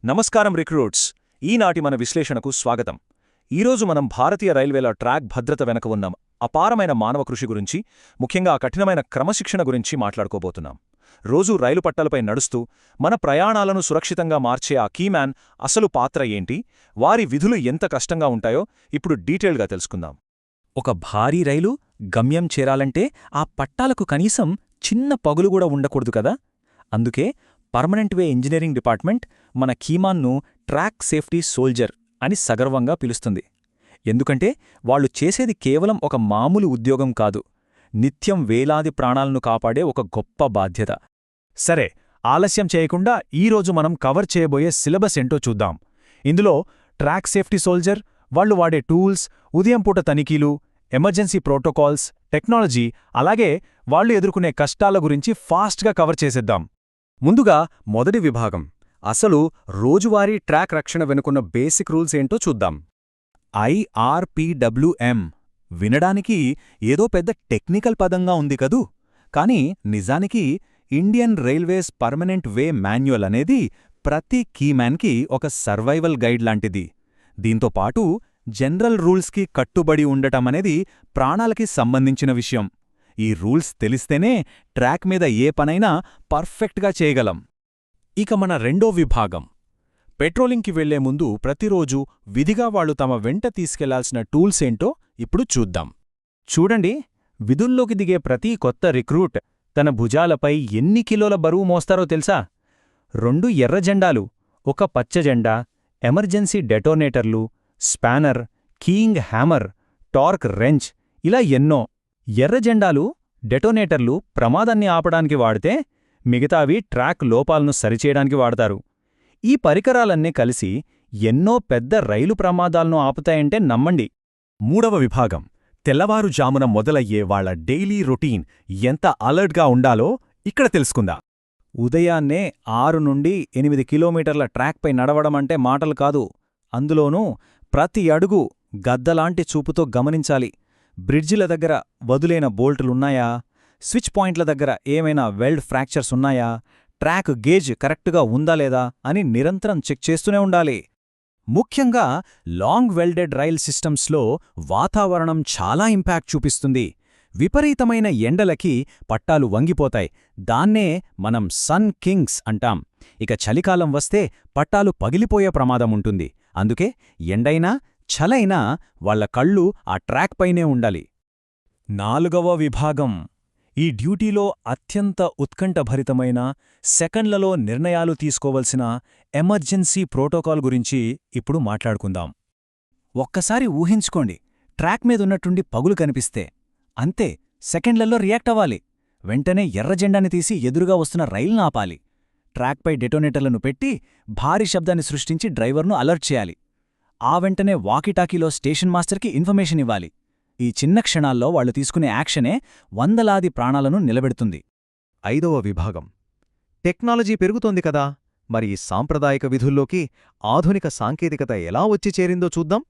నమస్కారం రిక్రూట్స్. ఈనాటి మన విశ్లేషణకు స్వాగతం. ఈరోజు మనం భారతీయ రైల్వేల ట్రాక్ భద్రత వెనక ఉన్న అపారమైన మానవ కృషి గురించి, ముఖ్యంగా కఠినమైన క్రమశిక్షణ గురించి మాట్లాడుకోబోతున్నాం. రోజూ రైలు పట్టాలపై నడుస్తూ మన ప్రయాణాలను సురక్షితంగా మార్చే ఆ కీమ్యాన్ అసలు పాత్ర ఏంటి, వారి విధులు ఎంత కష్టంగా ఉంటాయో ఇప్పుడు డీటెయిల్గా తెలుసుకుందాం. ఒక భారీ రైలు గమ్యం చేరాలంటే ఆ పట్టాలకు కనీసం చిన్న పగులు కూడా ఉండకూడదు కదా. అందుకే పర్మనెంట్ వే ఇంజనీరింగ్ డిపార్ట్మెంట్ మన కీమాన్ను ట్రాక్ సేఫ్టీ సోల్జర్ అని సగర్వంగా పిలుస్తుంది. ఎందుకంటే వాళ్లు చేసేది కేవలం ఒక మామూలు ఉద్యోగం కాదు, నిత్యం వేలాది ప్రాణాలను కాపాడే ఒక గొప్ప బాధ్యత. సరే, ఆలస్యం చేయకుండా ఈరోజు మనం కవర్ చేయబోయే సిలబస్ ఏంటో చూద్దాం. ఇందులో ట్రాక్ సేఫ్టీ సోల్జర్, వాళ్లు వాడే టూల్స్, ఉదయం పూట తనిఖీలు, ఎమర్జెన్సీ ప్రోటోకాల్స్, టెక్నాలజీ, అలాగే వాళ్లు ఎదుర్కొనే కష్టాల గురించి ఫాస్ట్గా కవర్ చేసేద్దాం. ముందుగా మొదటి విభాగం, అసలు రోజువారీ ట్రాక్ రక్షణ వెనుకున్న బేసిక్ రూల్స్ ఏంటో చూద్దాం. IRPWM వినడానికి ఏదో పెద్ద టెక్నికల్ పదంగా ఉంది కదూ, కానీ నిజానికి ఇండియన్ రైల్వేస్ పర్మనెంట్ వే మాన్యువల్ అనేది ప్రతి కీమ్యాన్కి ఒక సర్వైవల్ గైడ్ లాంటిది. దీంతో పాటు జనరల్ రూల్స్కి కట్టుబడి ఉండటమనేది ప్రాణాలకి సంబంధించిన విషయం. ఈ రూల్స్ తెలిస్తేనే ట్రాక్ మీద ఏ పనైనా పర్ఫెక్ట్గా చేయగలం. ఇక మన రెండో విభాగం, పెట్రోలింగ్కి వెళ్లే ముందు ప్రతిరోజూ విధిగా వాళ్లు తమ వెంట తీసుకెళ్లాల్సిన టూల్స్ ఏంటో ఇప్పుడు చూద్దాం. చూడండి, విధుల్లోకి దిగే ప్రతి కొత్త రిక్రూట్ తన భుజాలపై ఎన్ని కిలోల బరువు మోస్తారో తెలుసా? 2 ఎర్ర జెండాలు, ఒక పచ్చ జెండా, ఎమర్జెన్సీ డెటోనేటర్లు, spanner, keying hammer, torque wrench, ఇలా ఎన్నో. ఎర్ర జెండాలు, డెటోనేటర్లు ప్రమాదాన్ని ఆపడానికి వాడితే, మిగతావి ట్రాక్ లోపాలను సరిచేయడానికి వాడతారు. ఈ పరికరాలన్నీ కలిసి ఎన్నో పెద్ద రైలు ప్రమాదాలను ఆపుతాయంటే నమ్మండి. మూడవ విభాగం, తెల్లవారుజామున మొదలయ్యే వాళ్ల డైలీ రొటీన్ ఎంత అలర్ట్గా ఉండాలో ఇక్కడ తెలుసుకుందా. ఉదయాన్నే 6 నుండి 8 కిలోమీటర్ల ట్రాక్పై నడవడమంటే మాటలు కాదు. అందులోనూ ప్రతి అడుగు గద్దలాంటి చూపుతో గమనించాలి. బ్రిడ్జిల దగ్గర వదులైన బోల్టులున్నాయా, స్విచ్ పాయింట్ల దగ్గర ఏమైనా వెల్డ్ ఫ్రాక్చర్స్ ఉన్నాయా, ట్రాక్ గేజ్ కరెక్టుగా ఉందా లేదా అని నిరంతరం చెక్ చేస్తూనే ఉండాలి. ముఖ్యంగా లాంగ్ వెల్డెడ్ రైల్ సిస్టమ్స్లో వాతావరణం చాలా ఇంపాక్ట్ చూపిస్తుంది. విపరీతమైన ఎండలకి పట్టాలు వంగిపోతాయి. దాన్నే మనం సన్ కింగ్స్ అంటాం. ఇక చలికాలం వస్తే పట్టాలు పగిలిపోయే ప్రమాదముంటుంది. అందుకే ఎండైనా చలైనా వాళ్ల కళ్ళు ఆ ట్రాక్ పైనే ఉండాలి. నాలుగవ విభాగం, ఈ డ్యూటీలో అత్యంత ఉత్కంఠభరితమైన, సెకండ్లలో నిర్ణయాలు తీసుకోవలసిన ఎమర్జెన్సీ ప్రోటోకాల్ గురించి ఇప్పుడు మాట్లాడుకుందాం. ఒక్కసారి ఊహించుకోండి, ట్రాక్ మీదున్నట్టుండి పగులు కనిపిస్తే అంతే, సెకండ్లలో రియాక్ట్ అవ్వాలి. వెంటనే ఎర్ర జెండాని తీసి ఎదురుగా వస్తున్న రైలును ఆపాలి. ట్రాక్పై డెటోనేటర్లను పెట్టి భారీ శబ్దాన్ని సృష్టించి డ్రైవర్ను అలర్ట్ చేయాలి. ఆ వెంటనే వాకీటాకీలో స్టేషన్ మాస్టర్కి ఇన్ఫర్మేషన్ ఇవ్వాలి. ఈ చిన్న క్షణాల్లో వాళ్లు తీసుకునే యాక్షనే వందలాది ప్రాణాలను నిలబెడుతుంది. ఐదవ విభాగం, టెక్నాలజీ పెరుగుతోంది కదా, మరి ఈ సాంప్రదాయిక విధుల్లోకి ఆధునిక సాంకేతికత ఎలా వచ్చి చేరిందో చూద్దాం.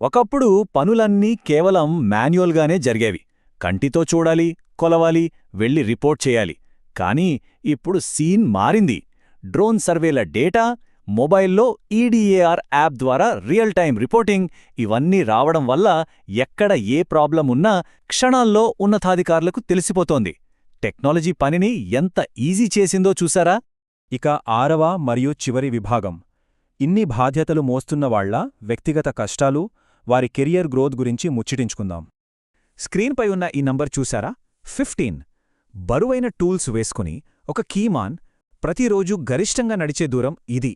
ఒకప్పుడు పనులన్నీ కేవలం మాన్యువల్గానే జరిగేవి. కంటితో చూడాలి, కొలవాలి, వెళ్లి రిపోర్ట్ చేయాలి. కానీ ఇప్పుడు సీన్ మారింది. డ్రోన్ సర్వేల డేటా, మొబైల్లో EDAR యాప్ ద్వారా రియల్ టైం రిపోర్టింగ్, ఇవన్నీ రావడం వల్ల ఎక్కడ ఏ ప్రాబ్లం ఉన్నా క్షణాల్లో ఉన్నతాధికారులకు తెలిసిపోతోంది. టెక్నాలజీ పనిని ఎంత ఈజీ చేసిందో చూసారా. ఇక ఆరవ మరియు చివరి విభాగం, ఇన్ని బాధ్యతలు మోస్తున్నవాళ్ల వ్యక్తిగత కష్టాలు, వారి కెరియర్ గ్రోత్ గురించి ముచ్చటించుకుందాం. స్క్రీన్పై ఉన్న ఈ నంబర్ చూసారా, 15. బరువైన టూల్స్ వేసుకుని ఒక కీమాన్ ప్రతిరోజూ గరిష్టంగా నడిచే దూరం ఇది.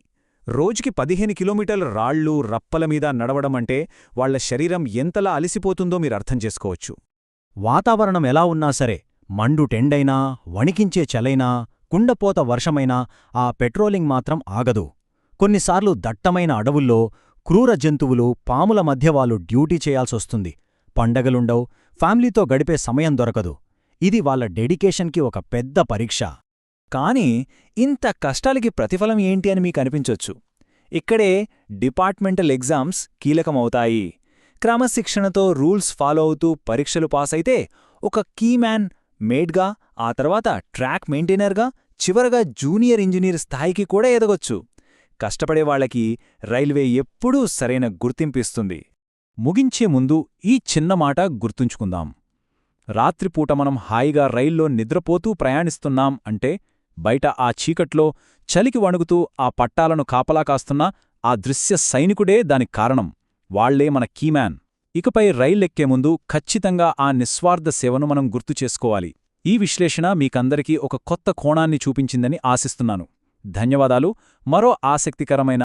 రోజుకి 15 కిలోమీటర్ల రాళ్లు, రప్పలమీద నడవడమంటే వాళ్ల శరీరం ఎంతలా అలిసిపోతుందో మీరర్థం చేసుకోవచ్చు. వాతావరణం ఎలా ఉన్నా సరే, మండు టెండైనా, వణికించే చలైనా, కుండపోత వర్షమైనా ఆ పెట్రోలింగ్ మాత్రం ఆగదు. కొన్నిసార్లు దట్టమైన అడవుల్లో క్రూర జంతువులు, పాముల మధ్య వాళ్ళు డ్యూటీ చేయాల్సొస్తుంది. పండగలుండవు, ఫ్యామిలీతో గడిపే సమయం దొరకదు. ఇది వాళ్ల డెడికేషన్కి ఒక పెద్ద పరీక్ష. కానీ ఇంత కష్టాలకి ప్రతిఫలం ఏంటి అని మీకనిపించొచ్చు. ఇక్కడే డిపార్ట్మెంటల్ ఎగ్జామ్స్ కీలకమవుతాయి. క్రమశిక్షణతో రూల్స్ ఫాలో అవుతూ పరీక్షలు పాసైతే ఒక కీమ్యాన్ మేడ్గా, ఆ తర్వాత ట్రాక్ మెయింటైనర్గా, చివరగా జూనియర్ ఇంజనీర్ స్థాయికి కూడా ఎదగొచ్చు. కష్టపడేవాళ్లకి రైల్వే ఎప్పుడూ సరైన గుర్తింపిస్తుంది. ముగించే ముందు ఈ చిన్న మాట గుర్తుంచుకుందాం. రాత్రిపూట మనం హాయిగా రైల్లో నిద్రపోతూ ప్రయాణిస్తున్నాం అంటే బయట ఆ చీకట్లో చలికి వణుకుతూ ఆ పట్టాలను కాపలా కాస్తున్న ఆ దృశ్య సైనికుడే దానికి కారణం. వాళ్లే మన కీమ్యాన్. ఇకపై రైల్లెక్కే ముందు ఖచ్చితంగా ఆ నిస్వార్థ సేవను మనం గుర్తు చేసుకోవాలి. ఈ విశ్లేషణ మీకందరికీ ఒక కొత్త కోణాన్ని చూపించిందని ఆశిస్తున్నాను. ధన్యవాదాలు. మరో ఆసక్తికరమైన